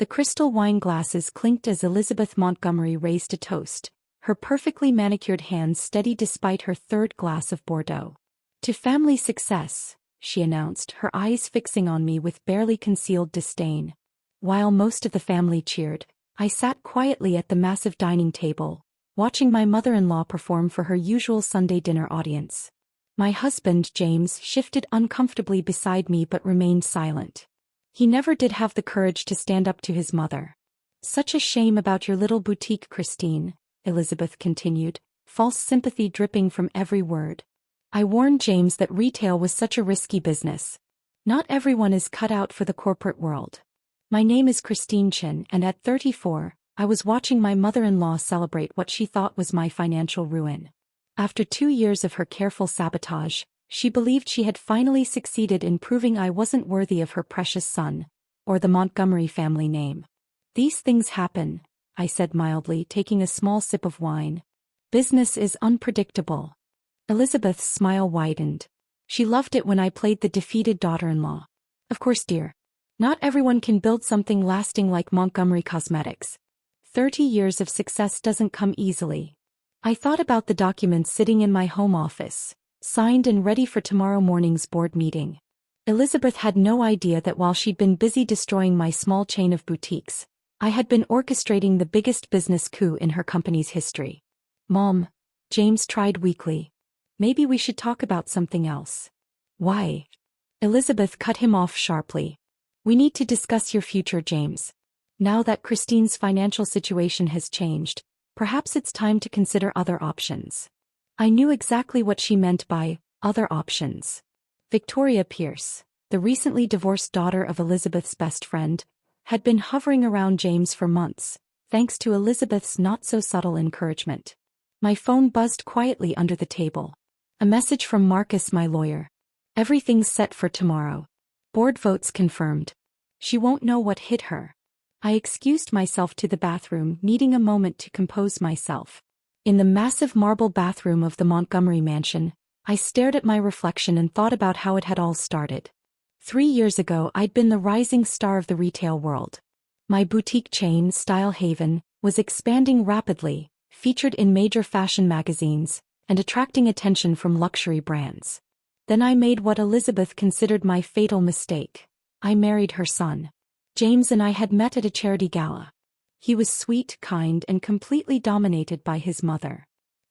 The crystal wine glasses clinked as Elizabeth Montgomery raised a toast, her perfectly manicured hands steady despite her third glass of Bordeaux. "To family success," she announced, her eyes fixing on me with barely concealed disdain. While most of the family cheered, I sat quietly at the massive dining table, watching my mother-in-law perform for her usual Sunday dinner audience. My husband, James, shifted uncomfortably beside me but remained silent. He never did have the courage to stand up to his mother. "Such a shame about your little boutique, Christine," Elizabeth continued, false sympathy dripping from every word. "I warned James that retail was such a risky business. Not everyone is cut out for the corporate world. My name is Christine Chen, and at 34, I was watching my mother-in-law celebrate what she thought was my financial ruin. After 2 years of her careful sabotage, she believed she had finally succeeded in proving I wasn't worthy of her precious son, or the Montgomery family name. These things happen," I said mildly, taking a small sip of wine. "Business is unpredictable." Elizabeth's smile widened. She loved it when I played the defeated daughter-in-law. "Of course, dear. Not everyone can build something lasting like Montgomery Cosmetics. 30 years of success doesn't come easily." I thought about the documents sitting in my home office, signed and ready for tomorrow morning's board meeting. Elizabeth had no idea that while she'd been busy destroying my small chain of boutiques, I had been orchestrating the biggest business coup in her company's history. "Mom," James tried weakly. "Maybe we should talk about something else." "Why?" Elizabeth cut him off sharply. "We need to discuss your future, James. Now that Christine's financial situation has changed, perhaps it's time to consider other options." I knew exactly what she meant by other options. Victoria Pierce, the recently divorced daughter of Elizabeth's best friend, had been hovering around James for months, thanks to Elizabeth's not-so-subtle encouragement. My phone buzzed quietly under the table. A message from Marcus, my lawyer. "Everything's set for tomorrow. Board votes confirmed." She won't know what hit her. I excused myself to the bathroom, needing a moment to compose myself. In the massive marble bathroom of the Montgomery mansion, I stared at my reflection and thought about how it had all started. 3 years ago, I'd been the rising star of the retail world. My boutique chain, Style Haven, was expanding rapidly, featured in major fashion magazines, and attracting attention from luxury brands. Then I made what Elizabeth considered my fatal mistake. I married her son. James and I had met at a charity gala. He was sweet, kind, and completely dominated by his mother.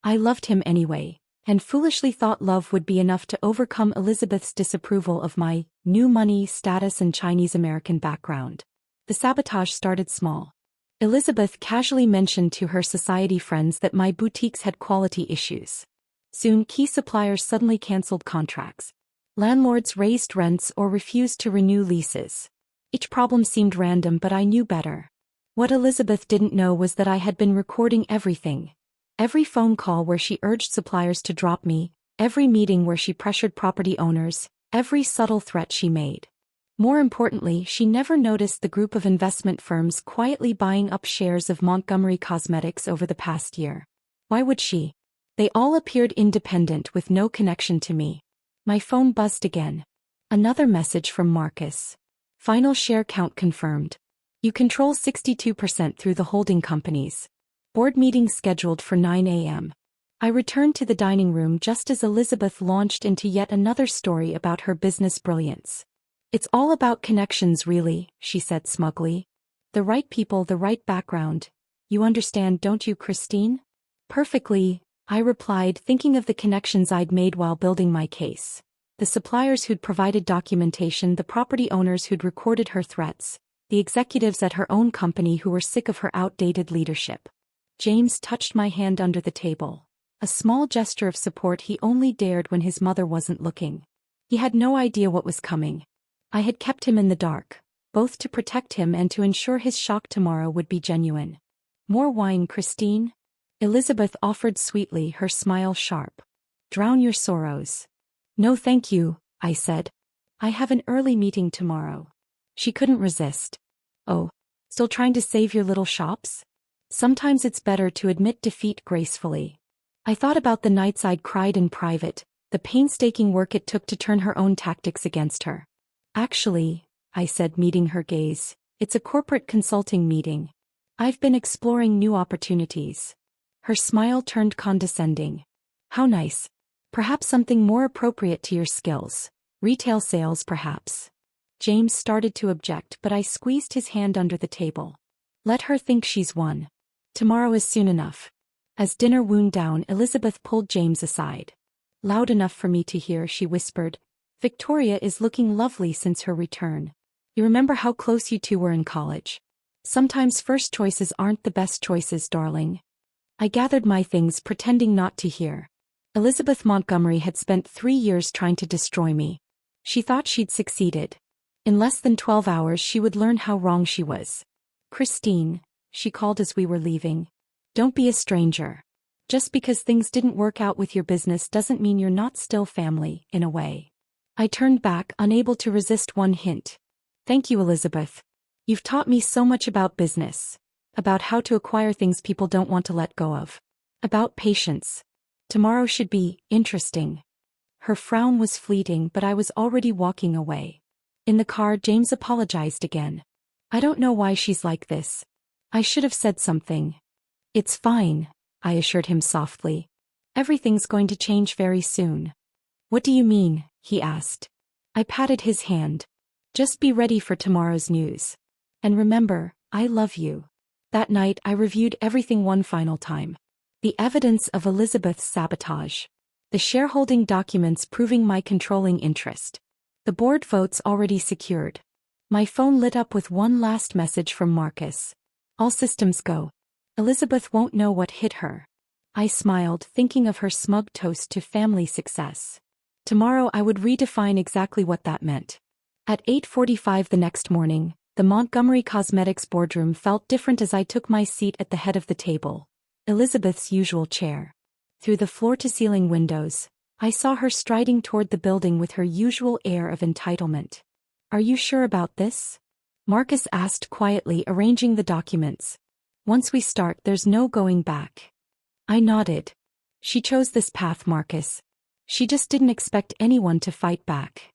I loved him anyway, and foolishly thought love would be enough to overcome Elizabeth's disapproval of my new money status and Chinese-American background. The sabotage started small. Elizabeth casually mentioned to her society friends that my boutiques had quality issues. Soon, key suppliers suddenly canceled contracts. Landlords raised rents or refused to renew leases. Each problem seemed random, but I knew better. What Elizabeth didn't know was that I had been recording everything. Every phone call where she urged suppliers to drop me, every meeting where she pressured property owners, every subtle threat she made. More importantly, she never noticed the group of investment firms quietly buying up shares of Montgomery Cosmetics over the past year. Why would she? They all appeared independent with no connection to me. My phone buzzed again. Another message from Marcus. "Final share count confirmed. You control 62% through the holding companies. Board meeting scheduled for 9 a.m. I returned to the dining room just as Elizabeth launched into yet another story about her business brilliance. "It's all about connections, really," she said smugly. "The right people, the right background. You understand, don't you, Christine?" "Perfectly," I replied, thinking of the connections I'd made while building my case. The suppliers who'd provided documentation, the property owners who'd recorded her threats, the executives at her own company who were sick of her outdated leadership. James touched my hand under the table, a small gesture of support he only dared when his mother wasn't looking. He had no idea what was coming. I had kept him in the dark, both to protect him and to ensure his shock tomorrow would be genuine. "More wine, Christine?" Elizabeth offered sweetly, her smile sharp. "Drown your sorrows." "No thank you," I said. "I have an early meeting tomorrow." She couldn't resist. "Oh, still trying to save your little shops? Sometimes it's better to admit defeat gracefully." I thought about the nights I'd cried in private, the painstaking work it took to turn her own tactics against her. "Actually," I said, meeting her gaze, It's a corporate consulting meeting. I've been exploring new opportunities. Her smile turned condescending. How nice. Perhaps something more appropriate to your skills. Retail sales, perhaps. James started to object, but I squeezed his hand under the table. Let her think she's won. Tomorrow is soon enough. As dinner wound down, Elizabeth pulled James aside. Loud enough for me to hear, she whispered. Victoria is looking lovely since her return. You remember how close you two were in college? Sometimes first choices aren't the best choices, darling. I gathered my things, pretending not to hear. Elizabeth Montgomery had spent 3 years trying to destroy me. She thought she'd succeeded. In less than 12 hours she would learn how wrong she was. Christine, she called as we were leaving. Don't be a stranger. Just because things didn't work out with your business doesn't mean you're not still family, in a way. I turned back, unable to resist one hint. Thank you, Elizabeth. You've taught me so much about business. About how to acquire things people don't want to let go of. About patience. Tomorrow should be interesting. Her frown was fleeting, but I was already walking away. In the car, James apologized again. I don't know why she's like this. I should have said something. It's fine, I assured him softly. Everything's going to change very soon. What do you mean? He asked. I patted his hand. Just be ready for tomorrow's news. And remember, I love you. That night I reviewed everything one final time. The evidence of Elizabeth's sabotage. The shareholding documents proving my controlling interest. The board votes already secured. My phone lit up with one last message from Marcus. All systems go. Elizabeth won't know what hit her. I smiled, thinking of her smug toast to family success. Tomorrow I would redefine exactly what that meant. At 8:45 the next morning, the Montgomery Cosmetics boardroom felt different as I took my seat at the head of the table, Elizabeth's usual chair. Through the floor-to-ceiling windows, I saw her striding toward the building with her usual air of entitlement. Are you sure about this? Marcus asked quietly, arranging the documents. Once we start, there's no going back. I nodded. She chose this path, Marcus. She just didn't expect anyone to fight back.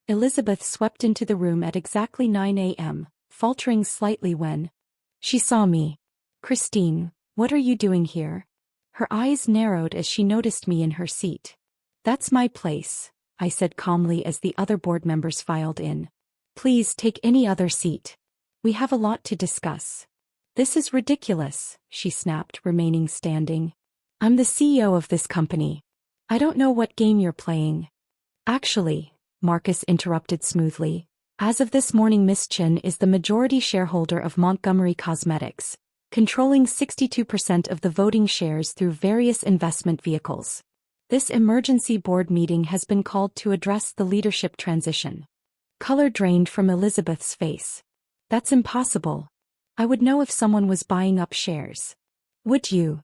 Elizabeth swept into the room at exactly 9 a.m., faltering slightly when she saw me. Christine, what are you doing here? Her eyes narrowed as she noticed me in her seat. That's my place, I said calmly as the other board members filed in. Please take any other seat. We have a lot to discuss. This is ridiculous, she snapped, remaining standing. I'm the CEO of this company. I don't know what game you're playing. Actually, Marcus interrupted smoothly, as of this morning Miss Chen is the majority shareholder of Montgomery Cosmetics, controlling 62% of the voting shares through various investment vehicles. This emergency board meeting has been called to address the leadership transition. Color drained from Elizabeth's face. That's impossible. I would know if someone was buying up shares. Would you?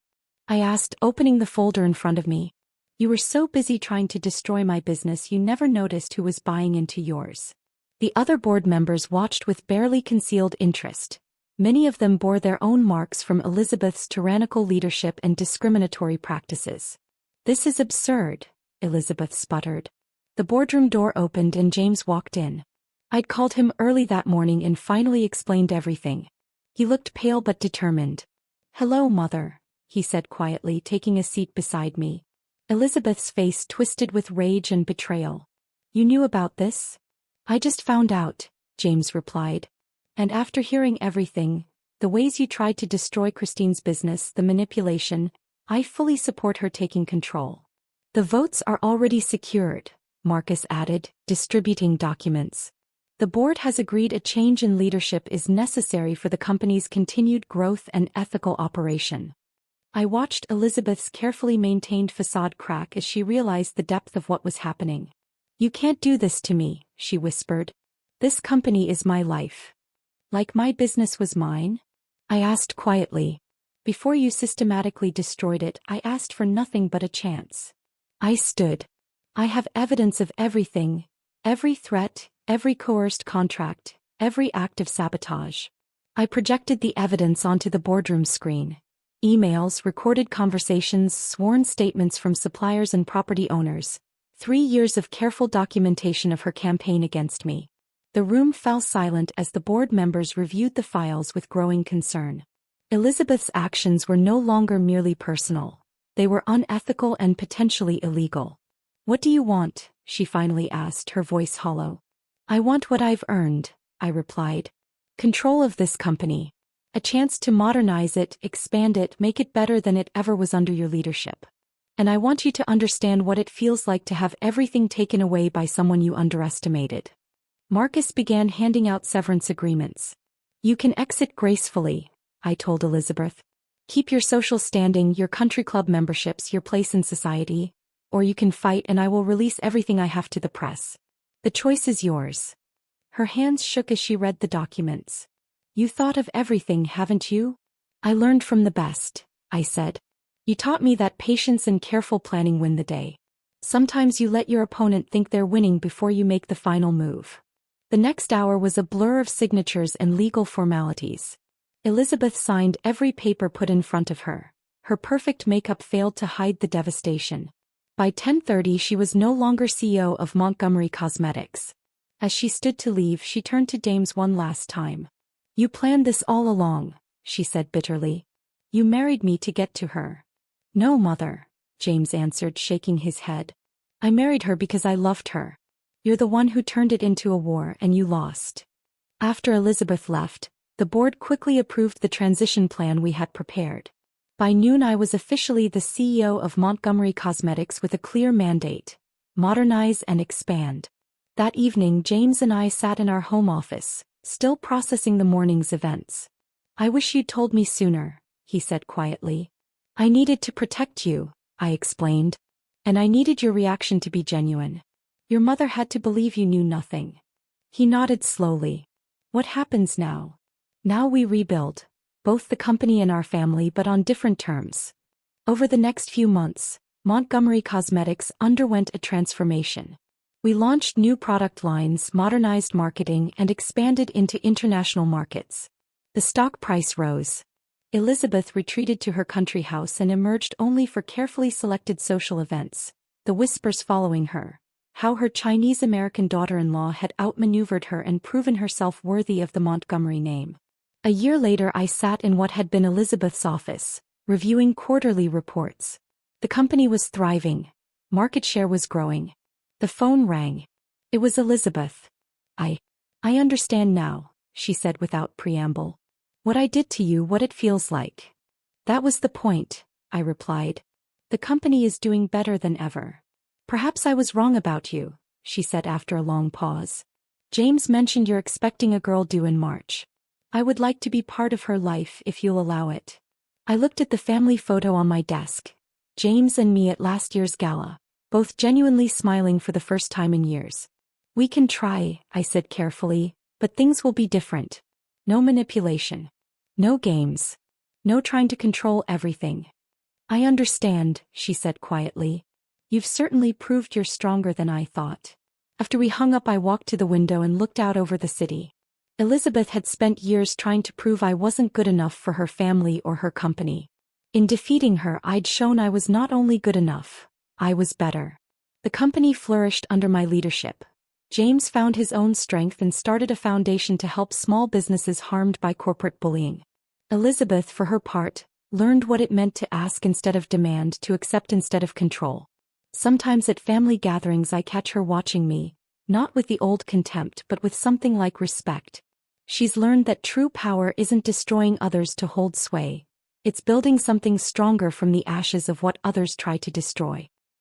I asked, opening the folder in front of me. You were so busy trying to destroy my business you never noticed who was buying into yours. The other board members watched with barely concealed interest. Many of them bore their own marks from Elizabeth's tyrannical leadership and discriminatory practices. This is absurd, Elizabeth sputtered. The boardroom door opened and James walked in. I'd called him early that morning and finally explained everything. He looked pale but determined. Hello, Mother, he said quietly, taking a seat beside me. Elizabeth's face twisted with rage and betrayal. You knew about this? I just found out, James replied. And after hearing everything, the ways you tried to destroy Christine's business, the manipulation, I fully support her taking control. The votes are already secured, Marcus added, distributing documents. The board has agreed a change in leadership is necessary for the company's continued growth and ethical operation. I watched Elizabeth's carefully maintained facade crack as she realized the depth of what was happening. You can't do this to me, she whispered. This company is my life. Like my business was mine? I asked quietly. Before you systematically destroyed it, I asked for nothing but a chance. I stood. I have evidence of everything, every threat, every coerced contract, every act of sabotage. I projected the evidence onto the boardroom screen. Emails, recorded conversations, sworn statements from suppliers and property owners. 3 years of careful documentation of her campaign against me. The room fell silent as the board members reviewed the files with growing concern. Elizabeth's actions were no longer merely personal. They were unethical and potentially illegal. "What do you want?" she finally asked, her voice hollow. "I want what I've earned," I replied. "Control of this company. A chance to modernize it, expand it, make it better than it ever was under your leadership. And I want you to understand what it feels like to have everything taken away by someone you underestimated." Marcus began handing out severance agreements. "You can exit gracefully," I told Elizabeth. "Keep your social standing, your country club memberships, your place in society. Or you can fight and I will release everything I have to the press. The choice is yours." Her hands shook as she read the documents. "You thought of everything, haven't you?" "I learned from the best," I said. "You taught me that patience and careful planning win the day. Sometimes you let your opponent think they're winning before you make the final move." The next hour was a blur of signatures and legal formalities. Elizabeth signed every paper put in front of her. Her perfect makeup failed to hide the devastation. By 10:30 she was no longer CEO of Montgomery Cosmetics. As she stood to leave, she turned to James one last time. "You planned this all along," she said bitterly. "You married me to get to her." "No, Mother," James answered, shaking his head. "I married her because I loved her. You're the one who turned it into a war and you lost." After Elizabeth left, the board quickly approved the transition plan we had prepared. By noon I was officially the CEO of Montgomery Cosmetics with a clear mandate: modernize and expand. That evening James and I sat in our home office, still processing the morning's events. "I wish you'd told me sooner," he said quietly. "I needed to protect you," I explained. "And I needed your reaction to be genuine. Your mother had to believe you knew nothing." He nodded slowly. "What happens now?" "Now we rebuild. Both the company and our family, but on different terms." Over the next few months, Montgomery Cosmetics underwent a transformation. We launched new product lines, modernized marketing, and expanded into international markets. The stock price rose. Elizabeth retreated to her country house and emerged only for carefully selected social events, the whispers following her: how her Chinese-American daughter-in-law had outmaneuvered her and proven herself worthy of the Montgomery name. A year later I sat in what had been Elizabeth's office, reviewing quarterly reports. The company was thriving. Market share was growing. The phone rang. It was Elizabeth. I understand now," she said without preamble. "What I did to you, what it feels like." "That was the point," I replied. "The company is doing better than ever." "Perhaps I was wrong about you," she said after a long pause. "James mentioned you're expecting a girl due in March. I would like to be part of her life if you'll allow it." I looked at the family photo on my desk. James and me at last year's gala, both genuinely smiling for the first time in years. "We can try," I said carefully, "but things will be different. No manipulation. No games. No trying to control everything." "I understand," she said quietly. "You've certainly proved you're stronger than I thought." After we hung up I walked to the window and looked out over the city. Elizabeth had spent years trying to prove I wasn't good enough for her family or her company. In defeating her, I'd shown I was not only good enough, I was better. The company flourished under my leadership. James found his own strength and started a foundation to help small businesses harmed by corporate bullying. Elizabeth, for her part, learned what it meant to ask instead of demand, to accept instead of control. Sometimes at family gatherings I catch her watching me, not with the old contempt but with something like respect. She's learned that true power isn't destroying others to hold sway. It's building something stronger from the ashes of what others try to destroy.